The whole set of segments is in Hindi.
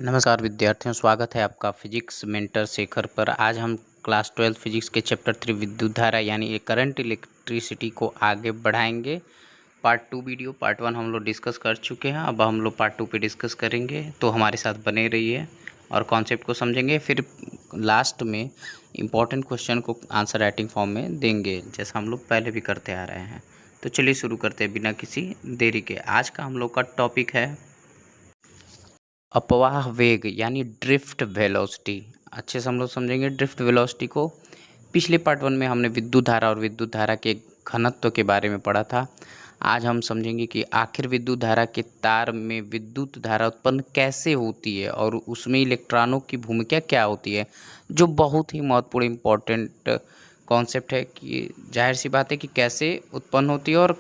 नमस्कार विद्यार्थियों, स्वागत है आपका फिजिक्स मेंटर शेखर पर। आज हम क्लास 12 फिजिक्स के चैप्टर 3 विद्युत धारा यानी करंट इलेक्ट्रिसिटी को आगे बढ़ाएंगे। पार्ट 2 वीडियो पार्ट 1 हम लोग डिस्कस कर चुके हैं। अब हम लोग पार्ट 2 पे डिस्कस करेंगे, तो हमारे साथ बने रहिए और कॉन्सेप्ट को समझेंगे। फिर लास्ट में इम्पोर्टेंट क्वेश्चन को आंसर राइटिंग फॉर्म में देंगे, जैसा हम लोग पहले भी करते आ रहे हैं। तो चलिए शुरू करते हैं बिना किसी देरी के। आज का हम लोग का टॉपिक है अपवाह वेग यानी ड्रिफ्ट वेलोसिटी। अच्छे से हम लोग समझेंगे ड्रिफ्ट वेलोसिटी को। पिछले पार्ट 1 में हमने विद्युत धारा और विद्युत धारा के घनत्व के बारे में पढ़ा था। आज हम समझेंगे कि आखिर विद्युत धारा के तार में विद्युत धारा उत्पन्न कैसे होती है और उसमें इलेक्ट्रॉनों की भूमिका क्या होती है, जो बहुत ही महत्वपूर्ण इम्पोर्टेंट कॉन्सेप्ट है कि जाहिर सी बात है कि कैसे उत्पन्न होती है और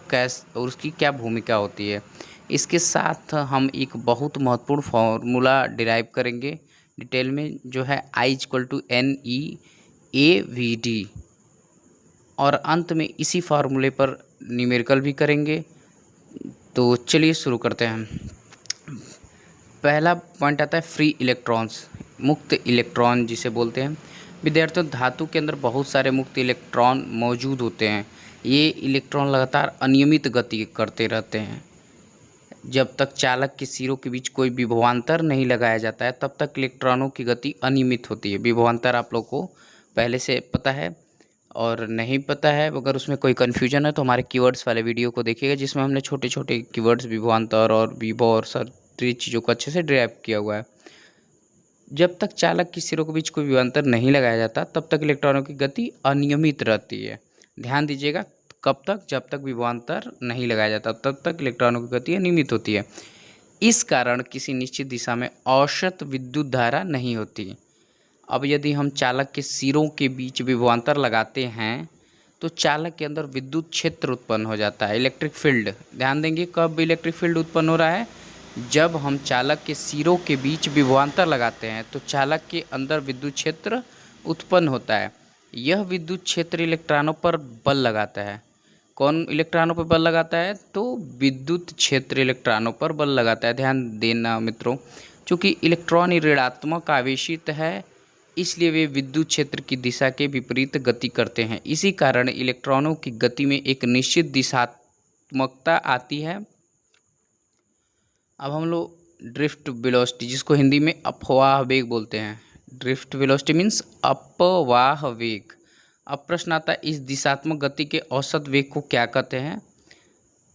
उसकी क्या भूमिका होती है। इसके साथ हम एक बहुत महत्वपूर्ण फॉर्मूला डिराइव करेंगे डिटेल में, जो है I = NE AVD, और अंत में इसी फार्मूले पर न्यूमेरिकल भी करेंगे। तो चलिए शुरू करते हैं। पहला पॉइंट आता है फ्री इलेक्ट्रॉन्स, मुक्त इलेक्ट्रॉन जिसे बोलते हैं। विद्यार्थियों, धातु के अंदर बहुत सारे मुक्त इलेक्ट्रॉन मौजूद होते हैं। ये इलेक्ट्रॉन लगातार अनियमित गति करते रहते हैं। जब तक चालक के सिरों के बीच कोई विभवांतर नहीं लगाया जाता है, तब तक इलेक्ट्रॉनों की गति अनियमित होती है। विभवांतर आप लोग को पहले से पता है, और नहीं पता है अगर उसमें कोई कन्फ्यूजन है तो हमारे कीवर्ड्स वाले वीडियो को देखिएगा, जिसमें हमने छोटे छोटे कीवर्ड्स विभवांतर और विभव और सारी चीज़ों को अच्छे से डिराइव किया हुआ है। जब तक चालक के सिरों के बीच कोई विभवांतर नहीं लगाया जाता, तब तक इलेक्ट्रॉनों की गति अनियमित रहती है। ध्यान दीजिएगा, कब तक? जब तक विभवांतर नहीं लगाया जाता तब तक इलेक्ट्रॉनों की गति अनियमित होती है। इस कारण किसी निश्चित दिशा में औसत विद्युत धारा नहीं होती। अब यदि हम चालक के सिरों के बीच विभवांतर लगाते हैं तो चालक के अंदर विद्युत क्षेत्र उत्पन्न हो जाता है, इलेक्ट्रिक फील्ड। ध्यान देंगे, कब इलेक्ट्रिक फील्ड उत्पन्न हो रहा है? जब हम चालक के सिरों के बीच विभवांतर लगाते हैं तो चालक के अंदर विद्युत क्षेत्र उत्पन्न होता है। यह विद्युत क्षेत्र इलेक्ट्रॉनों पर बल लगाता है। कौन इलेक्ट्रॉनों पर बल लगाता है? तो विद्युत क्षेत्र इलेक्ट्रॉनों पर बल लगाता है। ध्यान देना मित्रों, चूँकि इलेक्ट्रॉन ऋणात्मक आवेशित है, इसलिए वे विद्युत क्षेत्र की दिशा के विपरीत गति करते हैं। इसी कारण इलेक्ट्रॉनों की गति में एक निश्चित दिशात्मकता आती है। अब हम लोग ड्रिफ्ट वेलोसिटी, जिसको हिंदी में अपवाह वेग बोलते हैं, ड्रिफ्ट वेलोसिटी मीन्स अपवाह वेग। अब प्रश्न आता है, इस दिशात्मक गति के औसत वेग को क्या कहते हैं?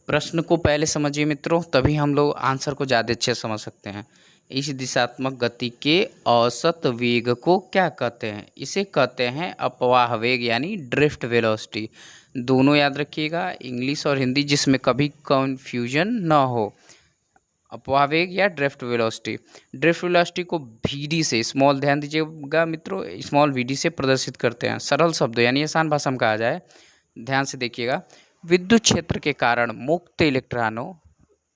प्रश्न को पहले समझिए मित्रों, तभी हम लोग आंसर को ज़्यादा अच्छे से समझ सकते हैं। इस दिशात्मक गति के औसत वेग को क्या कहते हैं? इसे कहते हैं अपवाह वेग यानी ड्रिफ्ट वेलोसिटी। दोनों याद रखिएगा, इंग्लिश और हिंदी, जिसमें कभी कन्फ्यूजन ना हो। अपवाह वेग या ड्रिफ्ट वेलोसिटी। ड्रिफ्ट वेलोसिटी को VD से, स्मॉल ध्यान दीजिएगा मित्रों, स्मॉल VD से प्रदर्शित करते हैं। सरल शब्द यानी आसान भाषा में कहा जाए, ध्यान से देखिएगा, विद्युत क्षेत्र के कारण मुक्त इलेक्ट्रॉनों,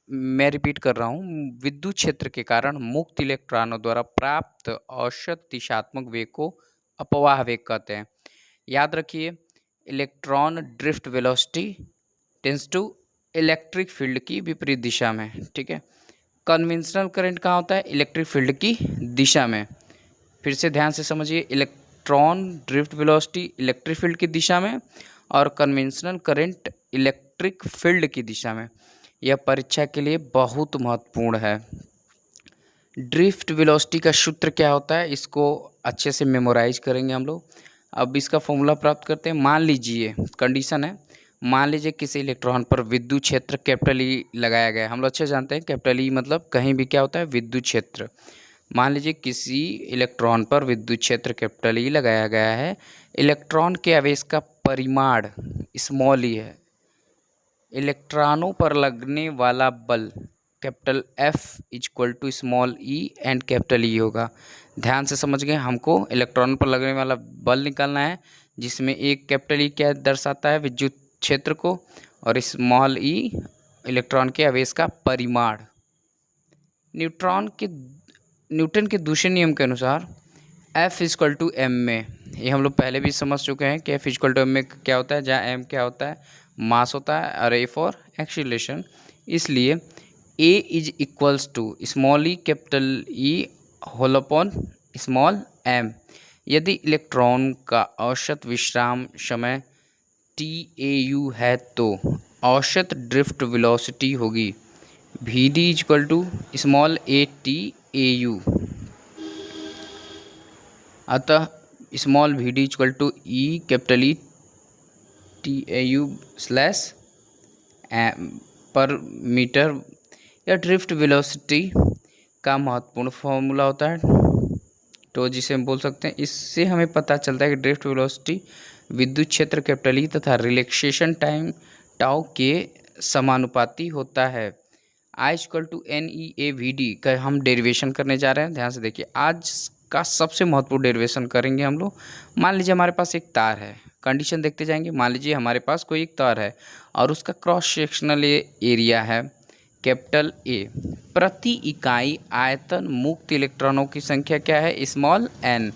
मैं रिपीट कर रहा हूँ, विद्युत क्षेत्र के कारण मुक्त इलेक्ट्रॉनों द्वारा प्राप्त औसत दिशात्मक वेग को अपवाह वेग कहते हैं। याद रखिए, electron drift velocity tends to electric field की विपरीत दिशा में। ठीक है, कन्वेंशनल करंट कहाँ होता है? इलेक्ट्रिक फील्ड की दिशा में। फिर से ध्यान से समझिए, electron drift velocity electric field की दिशा में और कन्वेंशनल करंट इलेक्ट्रिक फील्ड की दिशा में। यह परीक्षा के लिए बहुत महत्वपूर्ण है। ड्रिफ्ट वेलोसिटी का सूत्र क्या होता है, इसको अच्छे से मेमोराइज करेंगे हम लोग। अब इसका फॉर्मूला प्राप्त करते हैं। मान लीजिए, कंडीशन है, मान लीजिए किसी इलेक्ट्रॉन पर विद्युत क्षेत्र E लगाया गया है। हम लोग अच्छे जानते हैं E मतलब कहीं भी क्या होता है? विद्युत क्षेत्र। मान लीजिए किसी इलेक्ट्रॉन पर विद्युत क्षेत्र E लगाया गया है। इलेक्ट्रॉन के आवेश का परिमाण स्मॉल e है। इलेक्ट्रॉनों पर लगने वाला बल F = small e and E होगा। ध्यान से समझ गए, हमको इलेक्ट्रॉन पर लगने वाला बल निकालना है, जिसमें एक E क्या दर्शाता है? विद्युत क्षेत्र को, और स्मॉल e इलेक्ट्रॉन के आवेश का परिमाण। न्यूटन के दूसरे नियम के अनुसार F = m में, ये हम लोग पहले भी समझ चुके हैं कि F = m में क्या होता है, जहाँ m क्या होता है? मास होता है, और a फॉर एक्सीलरेशन। इसलिए A = small e E whole upon small m. यदि इलेक्ट्रॉन का औसत विश्राम समय TAU है तो औसत ड्रिफ्ट वेलोसिटी होगी VD equal to small a TAU। अतः small VD equal to E capital E TAU slash per meter. यह ड्रिफ्ट वेलोसिटी का महत्वपूर्ण फॉर्मूला होता है, तो जिसे हम बोल सकते हैं, इससे हमें पता चलता है कि ड्रिफ्ट वेलोसिटी विद्युत क्षेत्र कैपिटल E तथा रिलैक्सेशन टाइम टाउ के समानुपाती होता है। I इक्वल टू NEAVD का हम डेरिवेशन करने जा रहे हैं। ध्यान से देखिए, आज का सबसे महत्वपूर्ण डेरिवेशन करेंगे हम लोग। मान लीजिए हमारे पास एक तार है, कंडीशन देखते जाएंगे। मान लीजिए हमारे पास कोई एक तार है और उसका क्रॉस सेक्शनल एरिया है कैपिटल A। प्रति इकाई आयतन मुक्त इलेक्ट्रॉनों की संख्या क्या है, स्मॉल n,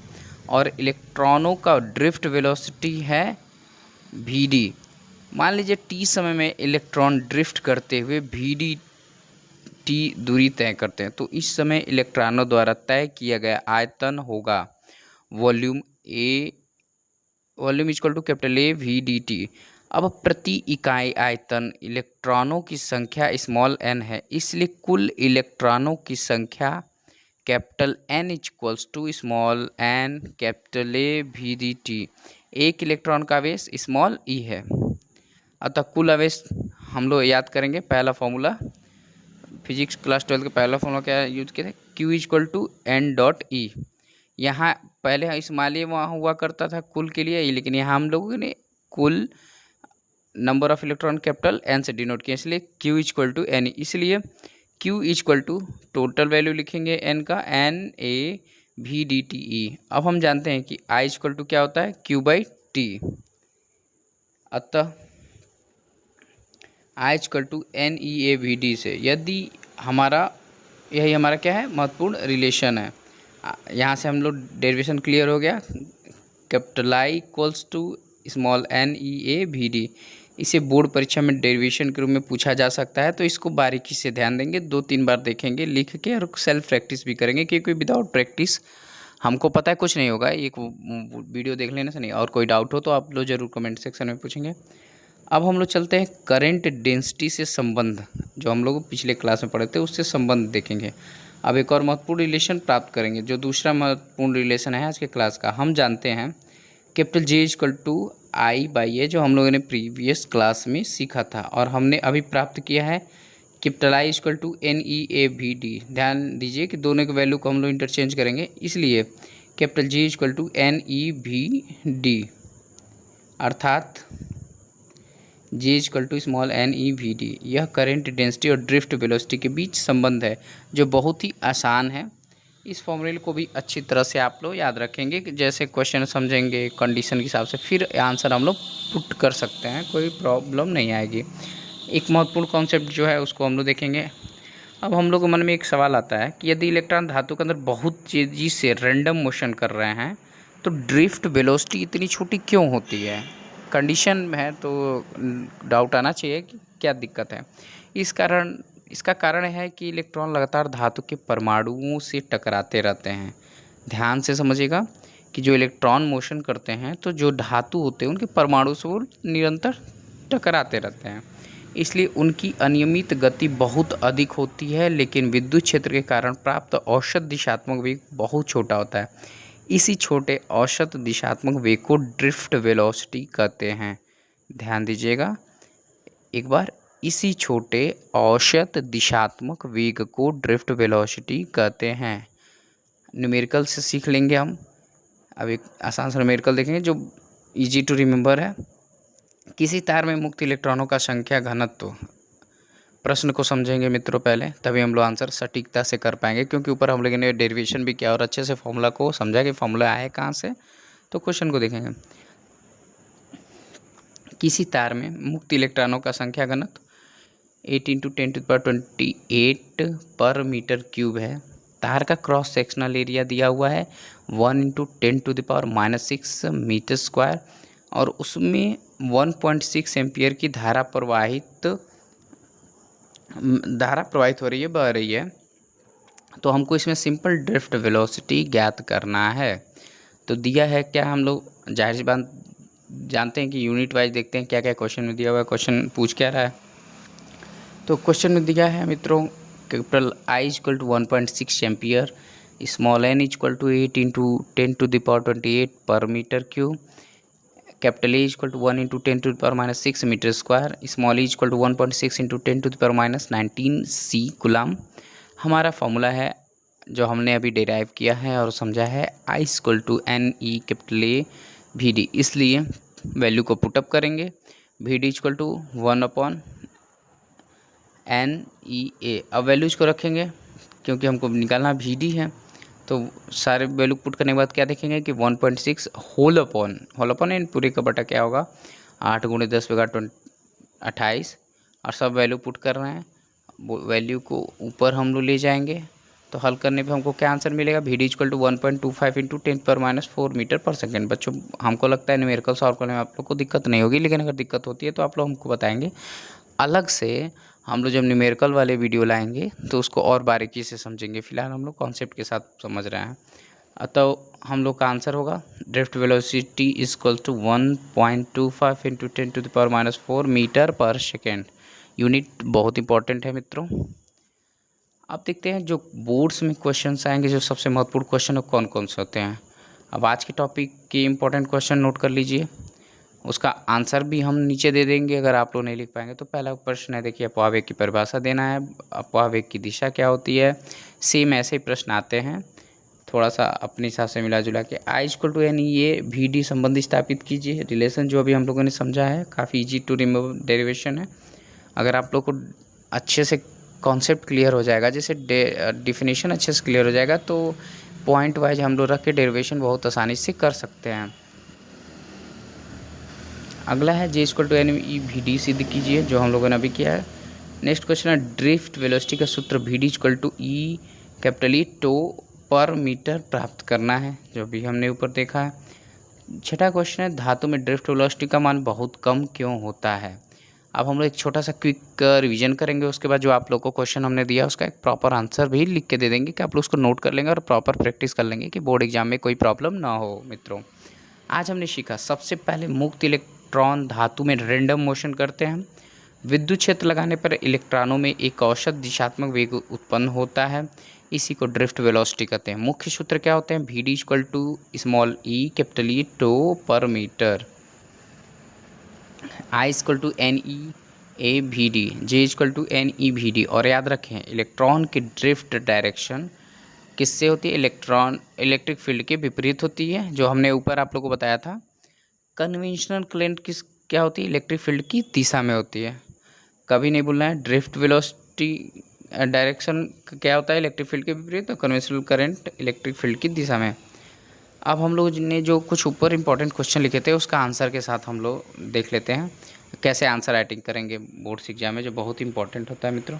और इलेक्ट्रॉनों का ड्रिफ्ट वेलोसिटी है VD। मान लीजिए t समय में इलेक्ट्रॉन ड्रिफ्ट करते हुए VDT दूरी तय करते हैं, तो इस समय इलेक्ट्रॉनों द्वारा तय किया गया आयतन होगा volume equal to capital A VDT। अब प्रति इकाई आयतन इलेक्ट्रॉनों की संख्या स्मॉल n है, इसलिए कुल इलेक्ट्रॉनों की संख्या capital N equals to small n capital A VDT। एक इलेक्ट्रॉन का आवेश स्मॉल e है, अतः कुल आवेश हम लोग याद करेंगे। पहला फॉर्मूला फिजिक्स क्लास 12 का पहला फॉर्मूला क्या यूज किया था, Q equal to N dot E। यहाँ पहले इस्माली वहाँ हुआ करता था कुल के लिए, लेकिन यहाँ हम लोगों ने कुल number of electron capital N से डिनोट किया, इसलिए Q इक्वल टू N। इसलिए Q equal to total value लिखेंगे N का, NAVDTE। अब हम जानते हैं कि I इक्वल टू क्या होता है, Q/T। अतः I इक्वल टू NEAVD से यदि यही हमारा क्या है, महत्वपूर्ण रिलेशन है। यहाँ से हम लोग डेरिवेशन क्लियर हो गया। Capital I equals to small NEAVD। इसे बोर्ड परीक्षा में डेरिवेशन के रूप में पूछा जा सकता है, तो इसको बारीकी से ध्यान देंगे, 2-3 बार देखेंगे लिख के, और सेल्फ प्रैक्टिस भी करेंगे, क्योंकि विदाउट प्रैक्टिस हमको पता है कुछ नहीं होगा। एक वीडियो देख लेने से नहीं। और कोई डाउट हो तो आप लोग ज़रूर कमेंट सेक्शन में पूछेंगे। अब हम लोग चलते हैं करंट डेंसिटी से संबंध, जो हम लोग पिछले क्लास में पढ़े थे उससे संबंध देखेंगे। अब एक और महत्वपूर्ण रिलेशन प्राप्त करेंगे, जो दूसरा महत्वपूर्ण रिलेशन है आज के क्लास का। हम जानते हैं capital J equal to I/A, जो हम लोगों ने प्रीवियस क्लास में सीखा था, और हमने अभी प्राप्त किया है capital I equal to NEAVD। ध्यान दीजिए कि दोनों के वैल्यू को हम लोग इंटरचेंज करेंगे, इसलिए capital J equal to NEVD, अर्थात J equal to small NEVD। यह करंट डेंसिटी और ड्रिफ्ट वेलोसिटी के बीच संबंध है, जो बहुत ही आसान है। इस फॉर्मूले को भी अच्छी तरह से आप लोग याद रखेंगे, कि जैसे क्वेश्चन समझेंगे कंडीशन के हिसाब से, फिर आंसर हम लोग पुट कर सकते हैं, कोई प्रॉब्लम नहीं आएगी। एक महत्वपूर्ण कॉन्सेप्ट जो है उसको हम लोग देखेंगे। अब हम लोग के मन में एक सवाल आता है कि यदि इलेक्ट्रॉन धातु के अंदर बहुत तेज़ी से रैंडम मोशन कर रहे हैं, तो ड्रिफ्ट वेलोसिटी इतनी छोटी क्यों होती है। कंडीशन है तो डाउट आना चाहिए कि क्या दिक्कत है। इसका कारण है कि इलेक्ट्रॉन लगातार धातु के परमाणुओं से टकराते रहते हैं। ध्यान से समझिएगा कि जो इलेक्ट्रॉन मोशन करते हैं, तो जो धातु होते हैं उनके परमाणु से वो निरंतर टकराते रहते हैं, इसलिए उनकी अनियमित गति बहुत अधिक होती है, लेकिन विद्युत क्षेत्र के कारण प्राप्त औसत दिशात्मक वेग बहुत छोटा होता है। इसी छोटे औसत दिशात्मक वेग को ड्रिफ्ट वेलोसिटी कहते हैं। ध्यान दीजिएगा एक बार, इसी छोटे औसत दिशात्मक वेग को ड्रिफ्ट वेलोसिटी कहते हैं। न्यूमेरिकल से सीख लेंगे हम। अब एक आसान सा न्यूमेरिकल देखेंगे जो इजी टू रिमेंबर है। किसी तार में मुक्त इलेक्ट्रॉनों का संख्या घनत्व। प्रश्न को समझेंगे मित्रों पहले, तभी हम लोग आंसर सटीकता से कर पाएंगे, क्योंकि ऊपर हम लोगों ने डेरिवेशन भी किया और अच्छे से फॉर्मूला को समझा कि फॉर्मूला आए कहाँ से। तो क्वेश्चन को देखेंगे। किसी तार में मुक्त इलेक्ट्रॉनों का संख्या घनत्व 8 × 10⁻28 पर मीटर क्यूब है। तार का क्रॉस सेक्शनल एरिया दिया हुआ है 1 × 10⁻⁻6 मीटर स्क्वायर, और उसमें 1.6 एम्पियर की धारा प्रवाहित हो रही है, बह रही है। तो हमको इसमें सिंपल ड्रिफ्ट वेलोसिटी ज्ञात करना है। तो दिया है क्या, हम लोग जाहिर सी बात जानते हैं कि यूनिट वाइज देखते हैं क्या क्या क्वेश्चन में दिया हुआ है, क्वेश्चन पूछ क्या रहा है। तो क्वेश्चन में दिया है मित्रों, capital I equal to 1.6 ampere, small n equal to 8 into 10⁻28 per meter cube, capital A equal to 1 into 10⁻⁻6 meter square, small e equal to 1.6 into 10⁻⁻19 C coulomb. हमारा फॉर्मूला है जो हमने अभी डिराइव किया है और समझा है, I equal to NE capital A VD, इसलिए वैल्यू को पुटअप करेंगे। VD equal to 1/NEA। अब वैल्यूज को रखेंगे क्योंकि हमको निकालना VD है, तो सारे वैल्यू पुट करने के बाद क्या देखेंगे कि 1.6 होल अपॉन एन पूरे का बटा क्या होगा 8 × 10⁻28, और सब वैल्यू पुट कर रहे हैं। वैल्यू को ऊपर हम लोग ले जाएंगे तो हल करने पे हमको क्या आंसर मिलेगा, VD equal to 1.25 into 10⁻⁴ meter per second. बच्चों हमको लगता है न्यूमेरिकल सॉल्व करने में आप लोग को दिक्कत नहीं होगी, लेकिन अगर दिक्कत होती है तो आप लोग हमको बताएंगे। अलग से हम लोग जब न्यूमेरिकल वाले वीडियो लाएंगे तो उसको और बारीकी से समझेंगे, फिलहाल हम लोग कॉन्सेप्ट के साथ समझ रहे हैं। तो हम लोग का आंसर होगा drift velocity equal to 1.25 into 10⁻⁴ meter per second. Unit बहुत इंपॉर्टेंट है मित्रों। अब देखते हैं जो बोर्ड्स में क्वेश्चंस आएंगे, जो सबसे महत्वपूर्ण क्वेश्चन कौन कौन से होते हैं। अब आज के टॉपिक के इंपॉर्टेंट क्वेश्चन नोट कर लीजिए, उसका आंसर भी हम नीचे दे देंगे अगर आप लोग नहीं लिख पाएंगे। तो पहला प्रश्न है, देखिए अपवाह वेग की परिभाषा देना है, अपवाह वेग की दिशा क्या होती है। सेम ऐसे ही प्रश्न आते हैं, थोड़ा सा अपने हिसाब से मिला जुला के। I equal to NEA VD संबंधी स्थापित कीजिए। रिलेशन जो अभी हम लोगों ने समझा है काफ़ी इजी टू रिमेंबर डेरिवेशन है। अगर आप लोग को अच्छे से कॉन्सेप्ट क्लियर हो जाएगा, जैसे डिफिनेशन अच्छे से क्लियर हो जाएगा, तो पॉइंट वाइज हम लोग रख के डेरिवेशन बहुत आसानी से कर सकते हैं। अगला है J equal to NE VD सिद्ध कीजिए, जो हम लोगों ने अभी किया है। नेक्स्ट क्वेश्चन है ड्रिफ्ट वेलोसिटी का सूत्र VD equal to E capital E tau per meter प्राप्त करना है, जो भी हमने ऊपर देखा है। छठा क्वेश्चन है धातु में ड्रिफ्ट वेलोसिटी का मान बहुत कम क्यों होता है। अब हम लोग एक छोटा सा क्विक रिवीजन करेंगे, उसके बाद जो आप लोग को क्वेश्चन हमने दिया उसका एक प्रॉपर आंसर भी लिख के दे देंगे कि आप लोग उसको नोट कर लेंगे और प्रॉपर प्रैक्टिस कर लेंगे कि बोर्ड एग्जाम में कोई प्रॉब्लम ना हो। मित्रों आज हमने सीखा, सबसे पहले मुक्त इलेक्ट्रॉन धातु में रैंडम मोशन करते हैं। विद्युत क्षेत्र लगाने पर इलेक्ट्रॉनों में एक औसत दिशात्मक वेग उत्पन्न होता है, इसी को ड्रिफ्ट वेलोसिटी कहते हैं। मुख्य सूत्र क्या होते हैं, VD equal to small e capital E tau per meter, I equal to NEA VD, J equal to NE VD। और याद रखें इलेक्ट्रॉन की ड्रिफ्ट डायरेक्शन किससे होती है, इलेक्ट्रिक फील्ड के विपरीत होती है, जो हमने ऊपर आप लोगों को बताया था। कन्वेंशनल करंट क्या होती है, इलेक्ट्रिक फील्ड की दिशा में होती है। कभी नहीं भूलना है, ड्रिफ्ट वेलोसिटी डायरेक्शन क्या होता है, इलेक्ट्रिक फील्ड के विपरीत, तो कन्वेंशनल करंट इलेक्ट्रिक फील्ड की दिशा में। अब हम लोग ने जो कुछ ऊपर इंपॉर्टेंट क्वेश्चन लिखे थे उसका आंसर के साथ हम लोग देख लेते हैं कैसे आंसर राइटिंग करेंगे बोर्ड्स एग्जाम में, जो बहुत इंपॉर्टेंट होता है मित्रों।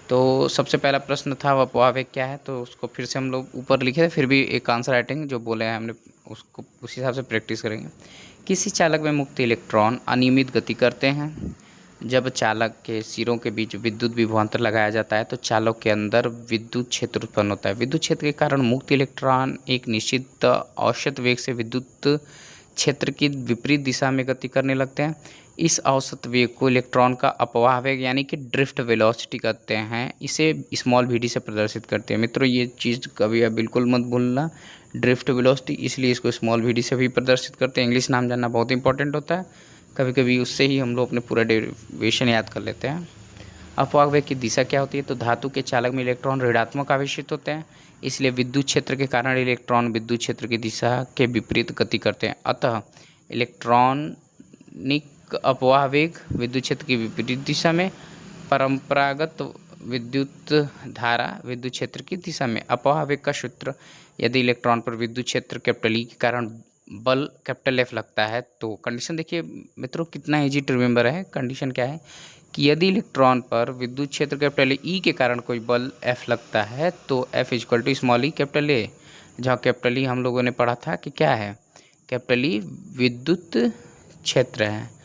तो सबसे पहला प्रश्न था अपवाह वेग क्या है, तो उसको फिर से हम लोग ऊपर लिखे थे, फिर भी एक आंसर राइटिंग जो बोले हैं हमने उसको उस हिसाब से प्रैक्टिस करेंगे। किसी चालक में मुक्त इलेक्ट्रॉन अनियमित गति करते हैं। जब चालक के सिरों के बीच विद्युत विभवांतर लगाया जाता है तो चालक के अंदर विद्युत क्षेत्र उत्पन्न होता है। विद्युत क्षेत्र के कारण मुक्त इलेक्ट्रॉन एक निश्चित औसत वेग से विद्युत क्षेत्र की विपरीत दिशा में गति करने लगते हैं। इस औसत वेग को इलेक्ट्रॉन का अपवाह वेग यानी कि ड्रिफ्ट वेलोसिटी कहते हैं। इसे स्मॉल VD से प्रदर्शित करते हैं। मित्रों ये चीज़ कभी आप बिल्कुल मत भूलना, ड्रिफ्ट वेलोसिटी, इसलिए इसको स्मॉल VD से भी प्रदर्शित करते हैं। इंग्लिश नाम जानना बहुत इंपॉर्टेंट होता है, कभी कभी उससे ही हम लोग अपने पूरा डेरिवेशन याद कर लेते हैं। अपवाह वेग की दिशा क्या होती है, तो धातु के चालक में इलेक्ट्रॉन ऋणात्मक आवेशित होते हैं, इसलिए विद्युत क्षेत्र के कारण इलेक्ट्रॉन विद्युत क्षेत्र की दिशा के विपरीत गति करते हैं। अतः इलेक्ट्रॉनिक अपवाह वेग विद्युत क्षेत्र की विपरीत दिशा में, परंपरागत विद्युत धारा विद्युत क्षेत्र की दिशा में। अपवाह वेग का सूत्र, यदि इलेक्ट्रॉन पर विद्युत क्षेत्र कैपिटल E के कारण बल कैपिटल F लगता है, तो कंडीशन देखिए मित्रों कितना इजी टू रिमेंबर है। कंडीशन क्या है कि यदि इलेक्ट्रॉन पर विद्युत क्षेत्र कैपिटल E के कारण कोई बल F लगता है तो F equal to small E capital A, जहाँ कैपिटल E हम लोगों ने पढ़ा था कि क्या है, कैपिटल E विद्युत क्षेत्र है।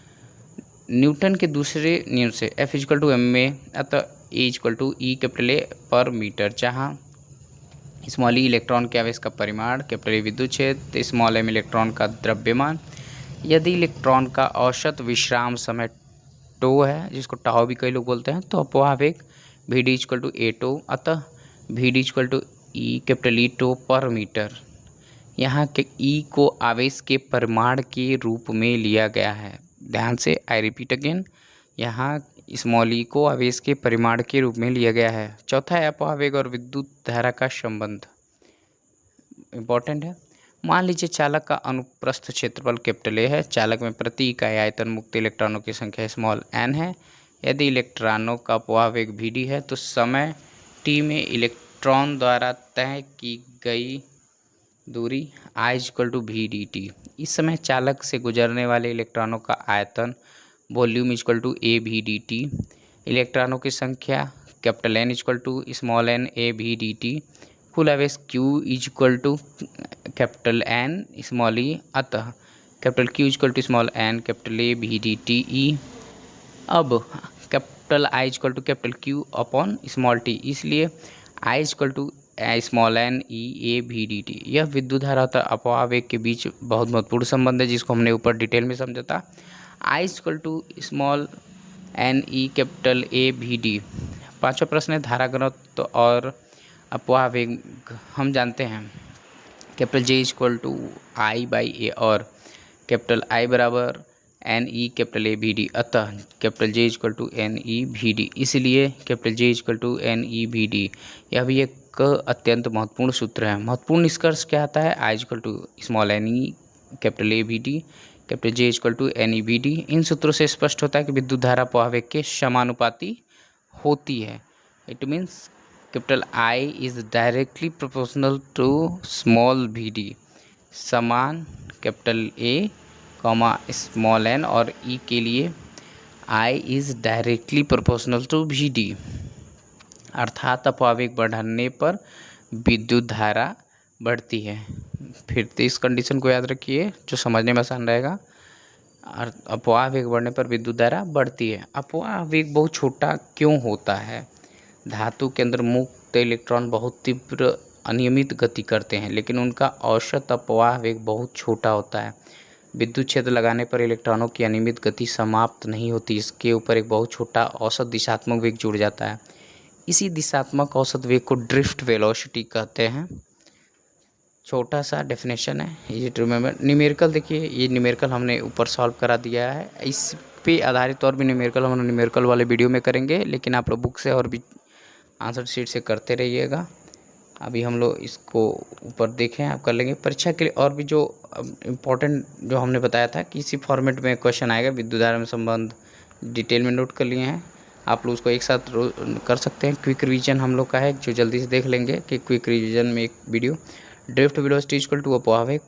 न्यूटन के दूसरे नियम से F इक्वल टू ma, अतः A equal to E capital A per meter, जहाँ स्मॉल ई इलेक्ट्रॉन के आवेश का परिमाण, कैपिटल ए विद्युत क्षेत्र, स्मॉल एम इलेक्ट्रॉन का द्रव्यमान। यदि इलेक्ट्रॉन का औसत विश्राम समय टो है, जिसको टाउ भी कई लोग बोलते हैं, तो अपवाह वेग V D equal to A tau, अतः V D equal to E capital E tau per meter. यहाँ के ई को आवेश के परिमाण के रूप में लिया गया है। ध्यान से, आई रिपीट अगेन, यहाँ स्मॉल ई को आवेश के परिमाण के रूप में लिया गया है। चौथा है अपवाह वेग और विद्युत धारा का संबंध, इम्पोर्टेंट है। मान लीजिए चालक का अनुप्रस्थ क्षेत्रफल कैपिटल ए है, चालक में प्रति इकाई आयतन मुक्त इलेक्ट्रॉनों की संख्या स्मॉल एन है। यदि इलेक्ट्रॉनों का अपवाह वेग वी डी है तो समय टी में इलेक्ट्रॉन द्वारा तय की गई दूरी I equal to V D T. इस समय चालक से गुजरने वाले इलेक्ट्रॉनों का आयतन volume equal to A V D T. इलेक्ट्रॉनों की संख्या capital N equal to small N A V D T. कुल आवेश Q is equal to capital N small E, अतः capital Q equal to small N capital A V D T E. अब capital I equal to capital Q upon small T, इसलिए I equal to small N E A V D T. यह विद्युत धारा और अपवाह वेग के बीच बहुत महत्वपूर्ण संबंध है, जिसको हमने ऊपर डिटेल में समझा था। I equal to small N E capital A V D. पांचवा प्रश्न है धारा घनत्व और अपवाह वेग हम जानते हैं। Capital J equal to I by A और कैपिटल आई बराबर N E capital A V D, अतः capital J equal to N E V D, इसलिए capital J equal to N E V D. यह भी एक अत्यंत महत्वपूर्ण सूत्र है। महत्वपूर्ण निष्कर्ष क्या आता है? I equal to small N E capital A V D capital J equal to N E V D. इन सूत्रों से स्पष्ट होता है कि विद्युत धारा अपवाह वेग के समानुपाती होती है। It means capital I is directly proportional to small V D. समान capital A comma small N और ई के लिए I is directly proportional to V D, अर्थात अपवाह वेग बढ़ने पर विद्युत धारा बढ़ती है। फिर तो इस कंडीशन को याद रखिए जो समझने में आसान रहेगा। अपवाह वेग बढ़ने पर विद्युत धारा बढ़ती है। अपवाह वेग बहुत छोटा क्यों होता है? धातु के अंदर मुक्त इलेक्ट्रॉन बहुत तीव्र अनियमित गति करते हैं, लेकिन उनका औसत अपवाह वेग बहुत छोटा होता है। विद्युत क्षेत्र लगाने पर इलेक्ट्रॉनों की अनियमित गति समाप्त नहीं होती, इसके ऊपर एक बहुत छोटा औसत दिशात्मक वेग जुड़ जाता है। इसी दिशात्मक औसत वेग को ड्रिफ्ट वेलोसिटी कहते हैं। छोटा सा डेफिनेशन है, ये रिमेंबर। न्यूमेरिकल देखिए, ये न्यूमेरिकल हमने ऊपर सॉल्व करा दिया है। इस पे आधारित और भी न्यूमेरिकल हम न्यूमेरिकल वाले वीडियो में करेंगे, लेकिन आप लोग बुक से और भी आंसर शीट से करते रहिएगा। अभी हम लोग इसको ऊपर देखें, आप कर लेंगे परीक्षा के लिए। और भी जो इम्पोर्टेंट जो हमने बताया था कि इसी फॉर्मेट में क्वेश्चन आएगा, विद्युत धारा में संबंध डिटेल में नोट कर लिए हैं आप लोग, उसको एक साथ कर सकते हैं। क्विक रिवीजन हम लोग का है, जो जल्दी से देख लेंगे कि क्विक रिवीजन में एक video. Drift velocity equal to अपवाह वेग,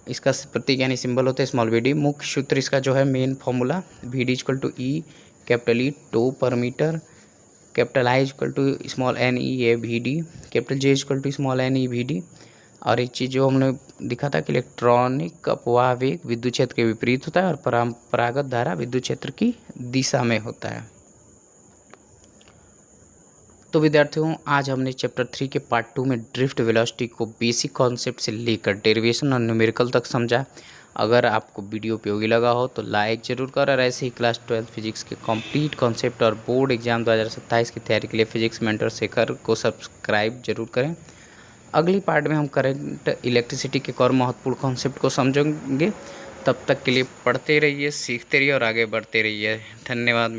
इसका प्रतीक यानी सिंबल होता है स्मॉल वी डी। मुख्य सूत्र इसका जो है main formula V D equal to E capital E tau per meter, capital I equal to small N E A V D, capital J equal to small N E V D. और एक चीज़ जो हमने दिखा था कि इलेक्ट्रॉनिक अपवाह वेग विद्युत क्षेत्र के विपरीत होता है और परम्परागत धारा विद्युत क्षेत्र की दिशा में होता है। तो विद्यार्थियों, आज हमने चैप्टर 3 के पार्ट 2 में ड्रिफ्ट वेलोसिटी को बेसिक कॉन्सेप्ट से लेकर डेरिवेशन और न्यूमेरिकल तक समझा। अगर आपको वीडियो उपयोगी लगा हो तो लाइक ज़रूर कर, और ऐसे ही क्लास 12 फिजिक्स के कंप्लीट कॉन्सेप्ट और बोर्ड एग्जाम 2027 की तैयारी के लिए फिजिक्स मेंटर शेखर को सब्सक्राइब जरूर करें। अगली पार्ट में हम करंट इलेक्ट्रिसिटी के और महत्वपूर्ण कॉन्सेप्ट को समझेंगे। तब तक के लिए पढ़ते रहिए, सीखते रहिए और आगे बढ़ते रहिए। धन्यवाद।